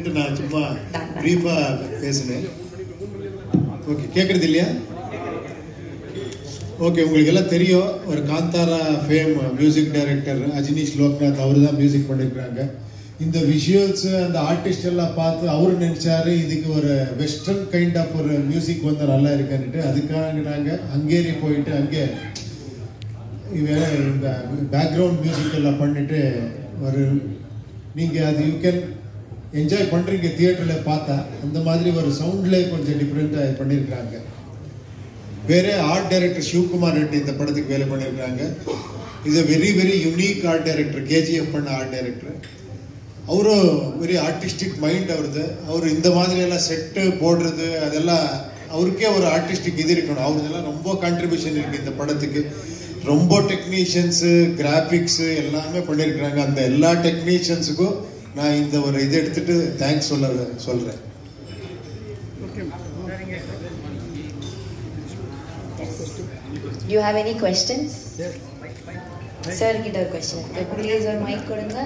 இருக்குன்ட்டு நான் சும்மா பிரீஃபா பேசினேன். ஓகே, கேட்கறது இல்லையா? ஓகே, உங்களுக்கு எல்லாம் தெரியும், ஒரு Kantara fame music director Ajaneesh Loknath அவர் தான் மியூசிக் பண்ணியிருக்கிறாங்க. இந்த விஷுவல்ஸ் அந்த ஆர்டிஸ்ட் எல்லாம் பார்த்து அவரு நினைச்சாரு இதுக்கு ஒரு வெஸ்டர்ன் கைண்ட் ஆஃப் ஒரு மியூசிக் வந்து நல்லா இருக்குன்னுட்டு அதுக்காக நாங்கள் ஹங்கேரி போயிட்டு அங்கே இந்த பேக்ரவுண்ட் மியூசிக் எல்லாம் பண்ணிட்டு ஒரு நீங்கள் அது யூ கேன் என்ஜாய் பண்ணுறீங்க தியேட்டரில் பார்த்தா. அந்த மாதிரி ஒரு சவுண்ட்லேயே கொஞ்சம் டிஃப்ரெண்ட்டாக பண்ணியிருக்கிறாங்க. வேறு ஆர்ட் டைரக்டர் சிவகுமார் ரெட்டி இந்த படத்துக்கு வேலை பண்ணியிருக்காங்க. Is a very very unique art director, KGF பண்ண ஆர்ட் டைரக்டர். அவரும் வெரி ஆர்டிஸ்டிக் மைண்ட் அவருது. அவர் இந்த மாதிரி எல்லாம் செட்டு போடுறது அதெல்லாம் அவருக்கே ஒரு ஆர்டிஸ்டிக் இது இருக்கணும். அவருதெல்லாம் ரொம்ப கான்ட்ரிபியூஷன் இருக்குது இந்த படத்துக்கு. ரொம்ப டெக்னீஷியன்ஸு கிராஃபிக்ஸு எல்லாமே பண்ணியிருக்கிறாங்க. அந்த எல்லா டெக்னீஷியன்ஸுக்கும் நான் இந்த ஒரு இது எடுத்துட்டு தேங்க்ஸ் சொல்கிறேன். You have any questions? Sir, கிட்ட ஒரு question. Please ஒரு mic கொடுங்க.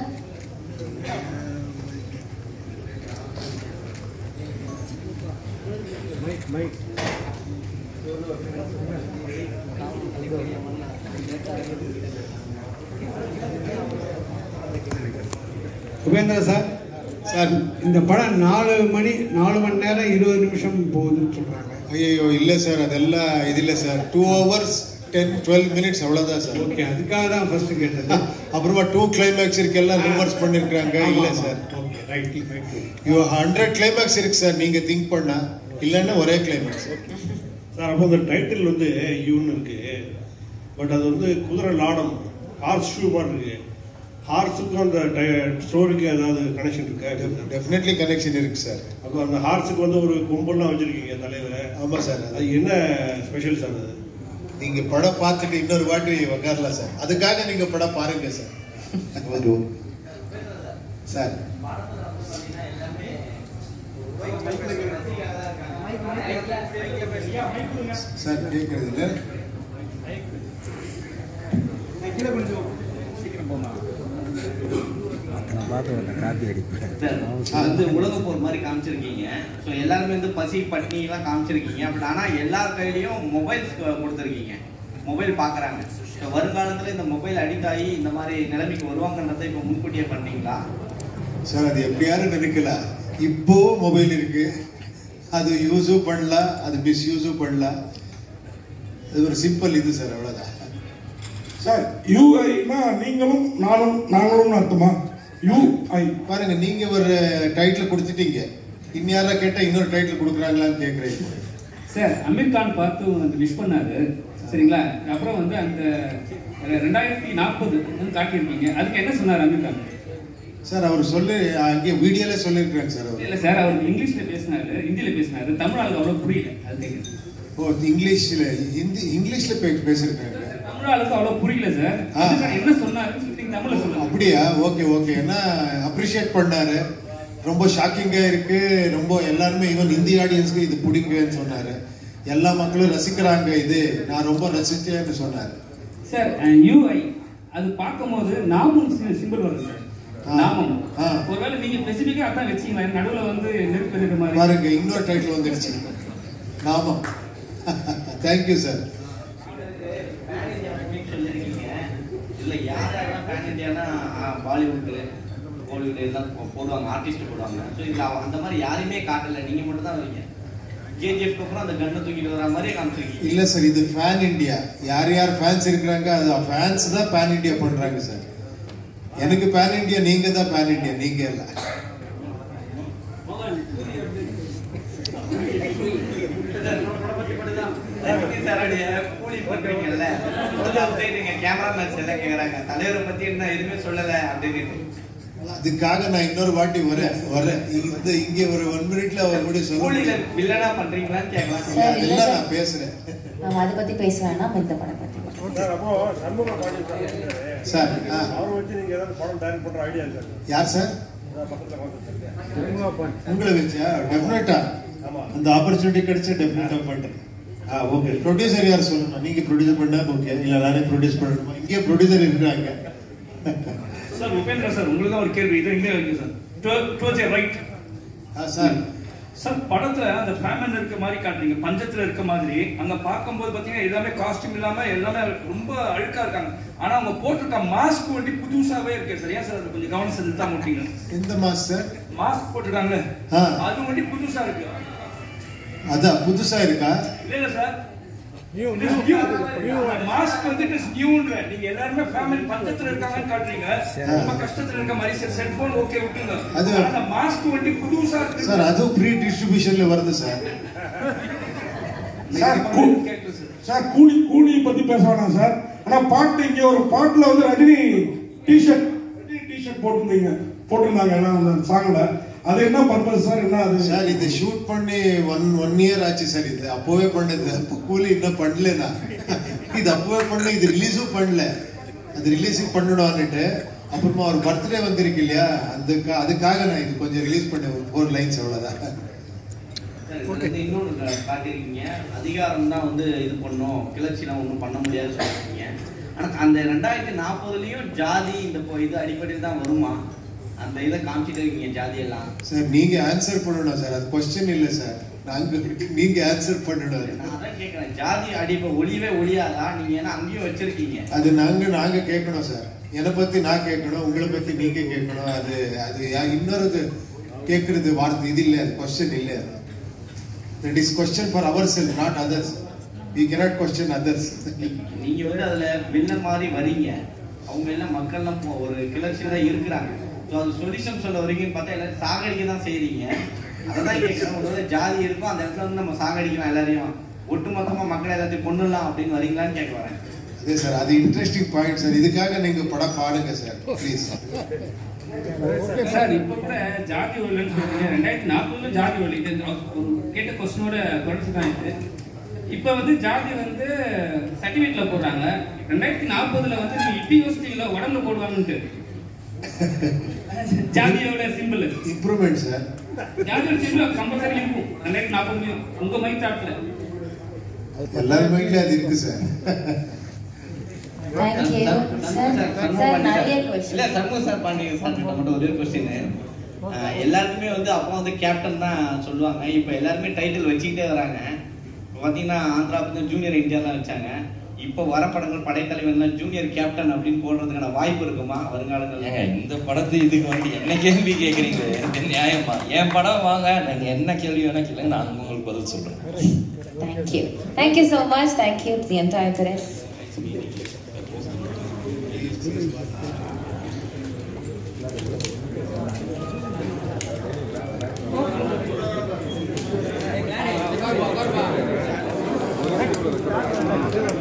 உபேந்திர சார், இந்த படம் 4 மணி நேரம் 20 நிமிஷம் போகுதுன்னு சொல்றாங்க. ஐயோ இல்லை சார், அதெல்லாம் இது இல்லை சார். 2 hours 10-12 minutes அவ்வளோதான் சார். ஓகே, அதுக்காக தான் ஃபர்ஸ்ட் கேட்டது. அப்புறமா 2 climax இருக்கெல்லாம் ரிவர்ஸ் பண்ணியிருக்காங்க. இல்லை சார், ஓகே, ரைட். 100 climax இருக்கு சார். நீங்கள் திங்க் பண்ணா இல்லைன்னா ஒரே கிளைமேக்ஸ் சார். அப்போ அந்த டைட்டில் வந்து யூன்னு இருக்கு, பட் அது வந்து குதிரை லாடம் ஹார்ஸ் ஷூ மாதிரி இருக்கு. ஹார்ஸுக்கும் அந்த ஸ்டோரிக்கு ஏதாவது கனெக்ஷன் இருக்கா? டெஃபினெட்லி கனெக்ஷன் இருக்கு சார். அப்போ அந்த ஹார்ஸுக்கு வந்து ஒரு கொம்பெல்லாம் வச்சிருக்கீங்க தலைவர். ஆமாம் சார். அது என்ன ஸ்பெஷல் சார்? அது நீங்கள் படம் பார்த்துட்டு இன்னொரு வாட்டி உட்காரலாம் சார். அதுக்காக நீங்கள் படம் பாருங்க சார். சார் சார் கேட்கறது இல்லை. உலக போர் மாதிரி காமிச்சிருக்கீங்க. ஸோ எல்லாருமே வந்து பசி பட்னி எல்லாம் காமிச்சிருக்கீங்க. பட் ஆனால் எல்லார் கையிலையும் மொபைல்ஸ் கொடுத்துருக்கீங்க, மொபைல் பார்க்குறாங்க. ஸோ வருங்காலத்தில் இந்த மொபைல் அடிக்ட் ஆகி இந்த மாதிரி நிலைமைக்கு வருவாங்கன்றதை இப்போ முன்கூட்டியே பண்ணீங்களா சார்? அது எப்படியாரும் நினைக்கல. இப்போ மொபைல் இருக்கு, அது யூஸும் பண்ணலாம், அது மிஸ்யூஸும் பண்ணலாம். அது ஒரு சிம்பிள் இது சார், அவ்வளோதான் சார். யூஐனா நீங்களும் நாங்களும் அர்த்தமா? யூஐ பாருங்க, நீங்க ஒரு டைட்டில் கொடுத்துட்டீங்க, இன்னும் கேட்டால் இன்னொரு டைட்டில் கொடுக்குறாங்களான்னு கேட்குறீங்க சார். அமீர் கான் பார்த்து வந்து விஷ் பண்ணாரு, சரிங்களா? அப்புறம் வந்து அந்த 2040 காட்டியிருக்கீங்க, அதுக்கு என்ன சொன்னார் அமீர் கான் சார்? அவர் அங்கே வீடியோல சொல்லியிருக்காங்க சார். அவர் இல்லை சார், அவர் இங்கிலீஷ்ல பேசினாரு, ஹிந்தியில பேசினாரு, தமிழ் ஆளுக்கு அவ்வளோ புரியல. அது கேட்குது. ஓ, இங்கிலீஷ்ல பேசியிருக்காங்க. தமிழ் ஆளுக்கு அவ்வளோ புரியல சார். என்ன சொன்னாரு தமிழ்ல சொல்லுங்க. அப்படியா? Okay okay. என்ன அப்ரிஷியேட் பண்ணாரு, ரொம்ப ஷாக்கிங்கா இருக்கு. ரொம்ப எல்லாருமே ஈவன் இந்தி ஆடியன்ஸ்க்கு இது பிடிக்குன்னு சொன்னாரு. எல்லா மக்களும் ரசிக்கிறாங்க, இது நான் ரொம்ப ரசிச்சேன்னு சொன்னாரு சார். யூஐ அது பார்க்கும்போது நாமும் சிம்பிள் வருது சார். நாமம் ஒருவேளை நீங்க ஸ்பெசிஃபிக்கா அதான் வச்சீங்களா? நடுவுல வந்து நெருப்பு மாதிரி பாருங்க, இன்னொரு டைட்டில் வந்துடுச்சு, நாமம். Thank you sir. இல்லை யாரெல்லாம் பேன் இண்டியானா பாலிவுட்டு பாலிவுட் எல்லாம் போடுவாங்க, ஆர்டிஸ்ட் போடுவாங்க. ஸோ இதில் அந்த மாதிரி யாரையுமே காட்டலை, நீங்கள் மட்டும் தான் வரீங்க. கேஜிஎஃப்க்கு அப்புறம் அந்த கண்ணை தூக்கிட்டு வர மாதிரியே காமிச்சிருக்கீங்க. இல்லை சார், இது பேன் இண்டியா. யார் ஃபேன்ஸ் இருக்கிறாங்க, அது ஃபேன்ஸ் தான் பேன் இண்டியா பண்ணுறாங்க சார். எனக்கு பேன் இண்டியா, நீங்க தான் பேன் இண்டியா, நீங்க இல்லை. கூலி பண்றீங்கல்ல, கேமராமேன்ஸ் எல்லாம் கேக்குறாங்க தலைவரை பத்தி என்ன எதுவுமே சொல்லல அப்படின்னு. அதுக்காக நான் இன்னொரு வாட்டி வரேன். இங்க ஒரு 1 minute அவர் கூட சொல்லுங்க. வில்லனா பண்றீங்களான்னு கேட்கலாம். அதெல்லாம் நான் பேசுறேன். நம்ம அதை பத்தி பேச வேணாம், இந்த படம் பத்தி சார். அப்போ சண்முக பாண்டி சார், அவரை வச்சு நீங்க ஏதாவது படம் டைரக்ட் பண்ற ஐடியா சார்? யார் சார்? உங்களை வச்சா டெஃபினட்டா அந்த ஆப்பர்ச்சுனிட்டி கிடைச்சா டெஃபினட்டா பண்றேன். ஓகே. ப்ரொடியூசர் யார் சொல்லணும்? நீங்க ப்ரொடியூசர் பண்ணா ஓகே, இல்ல நானே ப்ரொடியூஸ் பண்ணணுமா? இங்கே ப்ரொடியூசர் இருக்காங்க சார். உபேந்திரா சார், உங்களுக்கு தான் ஒரு கேள்வி. இது இங்கே வைங்க sir. Towards right sir sir படத்துல அந்த ஃபேமிலி இருக்க மாதிரி காட்டுறீங்க, பஞ்சத்துல இருக்க மாதிரி. அங்க பார்க்கும்போது பாத்தீங்கன்னா எல்லாமே காஸ்டியூம் இல்லாம எல்லாமே ரொம்ப அழுக்கா இருக்காங்க. ஆனா அவங்க போட்டிருக்க மாஸ்க் வந்து புதுசாவே இருக்கு சார். ஏன் சார் அது கொஞ்சம் கவனம் செலுத்தா மாட்டீங்க? எந்த மாஸ்க் சார்? மாஸ்க் போட்டுருக்காங்க, அது வந்து புதுசா இருக்கு. அதான் புதுசா இருக்கா? இல்ல சார், மாஸ்க் வந்து நியூன்ற. நீங்க எல்லாரும் ஃபேமிலி பஞ்சத்துல இருக்காங்கன்னு காட்டுறீங்க, ரொம்ப கஷ்டத்துல இருக்க மாதிரி. செல்போன் ஓகே விட்டுங்க, அது அந்த மாஸ்க் வந்து புதுசா இருக்கு சார். அது ஃப்ரீ டிஸ்ட்ரிபியூஷன்ல வருது சார். சார் கூலி பத்தி பேச வேணாம் சார். ஆனா பாட்டு இங்க ஒரு பாட்டுல வந்து ரஜினி டிஷர்ட் போட்டிருந்தாங்க எல்லாம் அந்த சாங்ல. அது என்ன பர்பஸ் சார்? என்ன அது சார்? இது ஷூட் பண்ணி ஒன் இயர் ஆச்சு சார். இது அப்போவே பண்ணது. அப்போ கூலி இன்னும் பண்ணலனா, இது அப்போவே பண்ண, இது ரிலீஸும் பண்ணல. அது ரிலீஸும் பண்ணணும்னுட்டு அப்புறமா ஒரு பர்த்டே வந்திருக்கு இல்லையா, அதுக்காக நான் இது கொஞ்சம் ரிலீஸ் பண்ணேன், ஒரு 4 லைன்ஸ் அவ்வளவுதான். இன்னொன்று காட்டிருக்கீங்க, அதிகாரம் தான் வந்து இது பண்ணும், கிளர்ச்சிலாம் ஒன்றும் பண்ண முடியாது சொல்லிருக்கீங்க. ஆனால் அந்த 2040லயும் ஜாதி இந்த இது அடிப்படையில் தான் வருமா? அந்த இதை காமிச்சிட்டு இருக்கீங்க ஜாதியெல்லாம். சார் நீங்க ஆன்சர் பண்ணணும் சார், அது கொஸ்டின் இல்லை சார். நீங்க ஆன்சர் பண்ணணும். நான் அதான் கேட்கறேன், ஜாதி அடிப்பை ஒளியவே ஒளியாதா? நீங்க ஏன்னா அங்கேயும் வச்சிருக்கீங்க. அது நாங்க கேட்கணும் சார். என்னை பத்தி நான் கேட்கணும், உங்களை பத்தி நீங்க கேட்கணும். அது இன்னொரு கேட்கறது வார்த்தை இது இல்லை, அது கொஸ்டின் இல்லை. That is question for ourselves, not others. We cannot question others. நீங்க வந்து அதுல வின்ன மாதிரி வரீங்க, அவங்க எல்லாம் மக்கள்லாம் ஒரு கிளர்ச்சியில தான் இருக்கிறாங்க. ஸோ அது சொல்யூஷன் சொல்ல வரீங்கன்னு பார்த்தா எல்லாரும் சாகடிக்க தான் செய்றீங்க. அதான் கேட்கறேன், ஒரு ஜாதி இருக்கும் அந்த இடத்துல வந்து நம்ம சாகடிக்கலாம், எல்லாரையும் ஒட்டுமொத்தமா மக்களை எல்லாத்தையும் கொண்டுடலாம் அப்படின்னு வரீங்களான்னு கேட்க வரேன். அதே சார், அது இன்ட்ரெஸ்டிங் பாயிண்ட் சார். இதுக்காக நீங்க படம் பாடுங்க சார் ப்ளீஸ். சார் இப்போ கூட ஜாதி ஒழின்னு சொல்றீங்க, 2040 ஜாதி ஒழி கேட்ட கொஸ்டினோட தொடர்ச்சி தான் இது. இப்போ வந்து ஜாதி வந்து சர்டிஃபிகேட்ல போடுறாங்க, 2040 வந்து நீங்க இப்படி யோசிச்சீங்களா உடம்புல போடுவாங்கன்ட்டு. ஜாதியோட சிம்பிள் இம்ப்ரூவ்மெண்ட் சார். ஜாதியோட சிம்பிள் கம்பல்சரி இருக்கும் 2040 உங்க மைண்ட் தாட்ல. எல்லாரும் மைண்ட்ல அது இருக்கு சார். Thank you. Sir, நிறைய question. இல்ல சண்முக சார் பாண்டியன் சார் கிட்ட மட்டும் ஒரே क्वेश्चन. எல்லாருமே வந்து அப்பா வந்து கேப்டன் தான் சொல்லுவாங்க, இப்போ எல்லாருமே டைட்டில் வச்சுக்கிட்டே வராங்க. பாத்தீங்கன்னா ஆந்திரா பத்தி ஜூனியர் என்டிஆர்லாம் வச்சாங்க. இப்போ வர படங்கள் படைத்தலைவன்லாம் ஜூனியர் கேப்டன் அப்படின்னு போடுறதுக்கான வாய்ப்பு இருக்குமா வருங்காலங்கள்ல? இந்த படத்து இதுக்கு வந்து என்ன கேள்வி கேட்குறீங்க? நியாயமா? என் படம் வாங்க, நீங்க என்ன கேள்வி வேணா கேளுங்க, நான் உங்களுக்கு பதில் சொல்றேன். Thank you. Thank you so much. Thank you the entire press. Agora